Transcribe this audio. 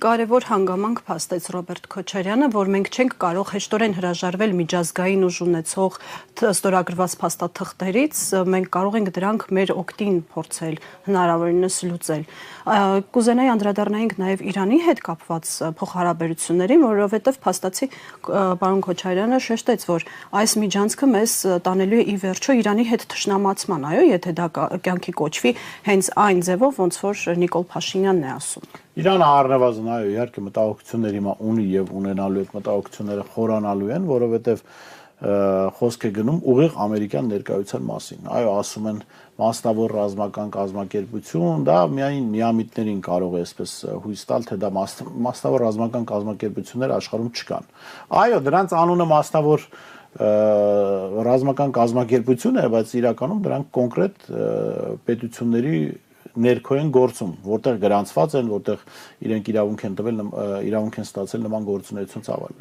Կարևոր հանգամանք փաստեց Ռոբերտ Քոչարյանը, որ մենք չենք կարող հեշտորեն հրաժարվել միջազգային ուժ ունեցող ստորագրված փաստաթղթերից, մենք կարող ենք դրանք մեր օգտին փորձել հնարավորինս լուծել։ Կուզենայի անդրադառնայինք նաև Իրանի հետ կապված փոխհարաբերություններին, որովհետև փաստացի պարոն Քոչարյանը շեշտեց, որ այս միջանցքը մեզ տանելու է ի վերջո Իրանի հետ թշնամացման, այո, եթե դա կյանքի կոչվի հենց այն ձևով, ոնց որ Նիկոլ Փաշինյանն է ասում։ Իրանը առնվազն այո, իհարկե մտահոգություններ հիմա ունի եւ ունենալու այդ մտահոգությունները խորանալու են, որովհետեւ խոսք է գնում ուղիղ ամերիկյան ներկայության մասին։ Այո, ասում են մասնավոր ռազմական կազմակերպություն, դա միայն միամիտներին կարող է այսպես հույս տալ, թե դա մասնավոր ռազմական կազմակերպություններ աշխարհում չկան։ Այո, դրանց անունը մասնավոր ռազմական կազմակերպություն է, բայց իրականում դրանք կոնկրետ պետությունների ներքո են գործում, որտեղ գրանցված են, որտեղ իրենք իրավունք են տվել, իրավունք են ստացել նման գործունեություն ծավալել։